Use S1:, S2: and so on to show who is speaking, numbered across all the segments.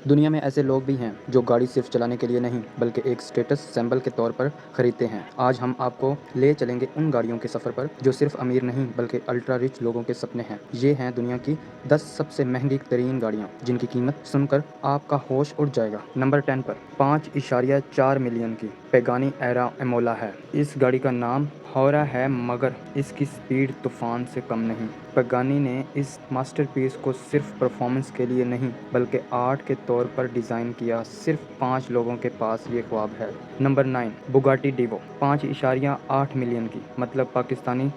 S1: दुनिया में ऐसे लोग भी हैं जो गाड़ी सिर्फ चलाने के लिए नहीं बल्कि एक स्टेटस सिंबल के तौर पर खरीदते हैं। आज हम आपको ले चलेंगे उन गाड़ियों के सफ़र पर जो सिर्फ अमीर नहीं बल्कि अल्ट्रा रिच लोगों के सपने हैं। ये हैं दुनिया की 10 सबसे महंगी तरीन गाड़ियाँ जिनकी कीमत सुनकर आपका होश उड़ जाएगा। नंबर 10 पर 5.4 मिलियन की पेगानी एरा एमोला है। इस गाड़ी का नाम हौरा है मगर इसकी स्पीड तूफान से कम नहीं। पेगानी ने इस मास्टरपीस को सिर्फ परफॉर्मेंस के लिए नहीं बल्कि आर्ट के तौर पर डिज़ाइन किया। सिर्फ 5 लोगों के पास ये ख्वाब है। नंबर 9 बुगाटी डिवो 5.8 मिलियन की, मतलब पाकिस्तानी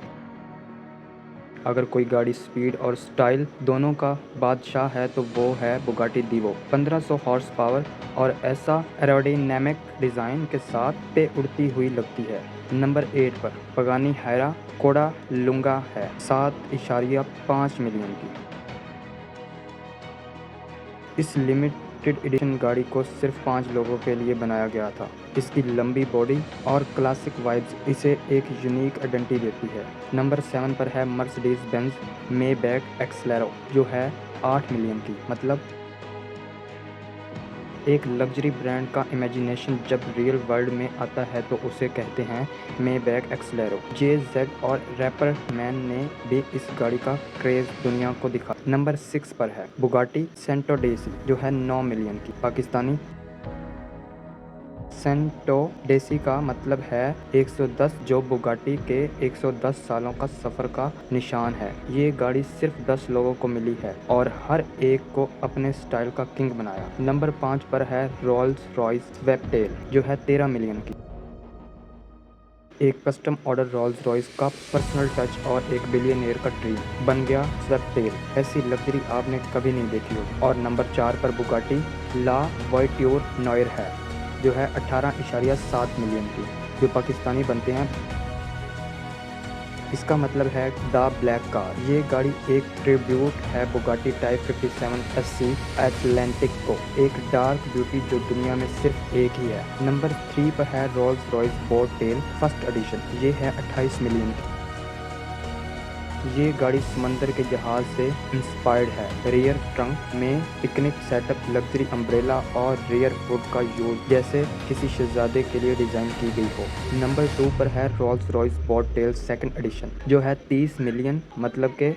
S1: अगर कोई गाड़ी स्पीड और स्टाइल दोनों का बादशाह है तो वो है बुगाटी डिवो। 1500 हॉर्स पावर और ऐसा एरोडायनेमिक डिज़ाइन के साथ पे उड़ती हुई लगती है। नंबर 8 पर पेगानी हैरा कोडा लुंगा है 7.5 मिलियन की। इस लिमिटेड एडिशन गाड़ी को सिर्फ 5 लोगों के लिए बनाया गया था। इसकी लंबी बॉडी और क्लासिक वाइब्स इसे एक यूनिक आइडेंटिटी देती है। नंबर 7 पर है मर्सिडीज बेंज मेबैक एक्सलेरो जो है 8 मिलियन की, मतलब एक लग्जरी ब्रांड का इमेजिनेशन जब रियल वर्ल्ड में आता है तो उसे कहते हैं मेबैक एक्सलेरो। जे-जेड और रैपर मैन ने भी इस गाड़ी का क्रेज दुनिया को दिखा। नंबर 6 पर है बुगाटी सेंटो डेसी जो है 9 मिलियन की। पाकिस्तानी सेंटो डेसी का मतलब है 110 जो बुगाटी के 110 सालों का सफ़र का निशान है। ये गाड़ी सिर्फ 10 लोगों को मिली है और हर एक को अपने स्टाइल का किंग बनाया। नंबर 5 पर है रोल्स रॉयस स्वेपटेल जो है 13 मिलियन की। एक कस्टम ऑर्डर रोल्स रॉयस का पर्सनल टच और एक बिलियनियर का ड्रीम बन गया स्वेपटेल। ऐसी लग्जरी आपने कभी नहीं देखी होगी। और नंबर 4 पर बुगाटी ला वॉइट्यूर नॉयर है जो है 18.7 मिलियन की, जो पाकिस्तानी बनते हैं। इसका मतलब है द ब्लैक कार। ये गाड़ी एक ट्रिब्यूट है बुगाटी टाइप 57 एससी एटलांटिक को, एक डार्क ब्यूटी जो दुनिया में सिर्फ एक ही है। नंबर 3 पर है Rolls Royce Boat Tail first edition. ये है 28 मिलियन की। ये गाड़ी समंदर के जहाज से इंस्पायर्ड है। रियर ट्रंक में पिकनिक सेटअप, लग्जरी अम्ब्रेला और रियर हुड का यूज जैसे किसी शहजादे के लिए डिज़ाइन की गई हो। नंबर 2 पर है Rolls Royce Boat Tail second edition जो है 30 मिलियन, मतलब के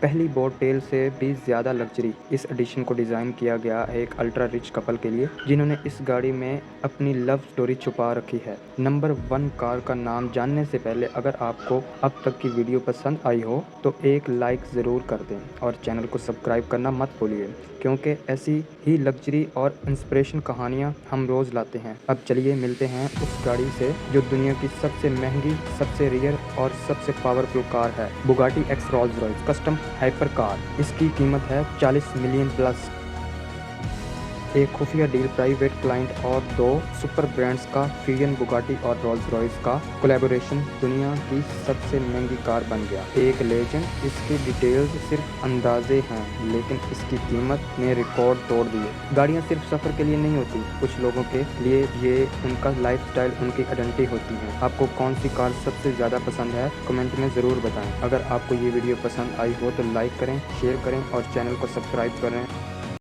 S1: पहली बोट टेल से भी ज़्यादा लग्जरी। इस एडिशन को डिज़ाइन किया गया है एक अल्ट्रा रिच कपल के लिए जिन्होंने इस गाड़ी में अपनी लव स्टोरी छुपा रखी है। नंबर 1 कार का नाम जानने से पहले अगर आपको अब तक की वीडियो पसंद आई हो तो एक लाइक ज़रूर कर दें और चैनल को सब्सक्राइब करना मत भूलिए क्योंकि ऐसी ही लग्जरी और इंस्पिरेशन कहानियाँ हम रोज़ लाते हैं। अब चलिए मिलते हैं उस गाड़ी से जो दुनिया की सबसे महंगी, सबसे रियर और सबसे पावरफुल कार है, Bugatti x Rolls Royce custom hyper car. इसकी कीमत है 40 मिलियन प्लस। एक खुफिया डील प्राइवेट क्लाइंट और 2 सुपर ब्रांड्स का फ्यूजन बुगाटी और रोल्स रॉयस का कोलैबोरेशन दुनिया की सबसे महंगी कार बन गया। एक लेजेंड। इसकी डिटेल्स सिर्फ अंदाजे हैं लेकिन इसकी कीमत ने रिकॉर्ड तोड़ दिए। गाड़ियाँ सिर्फ सफ़र के लिए नहीं होती, कुछ लोगों के लिए ये उनका लाइफस्टाइल, उनकी आइडेंटिटी होती है। आपको कौन सी कार सबसे ज़्यादा पसंद है कमेंट में ज़रूर बताएं। अगर आपको ये वीडियो पसंद आई हो तो लाइक करें, शेयर करें और चैनल को सब्सक्राइब करें।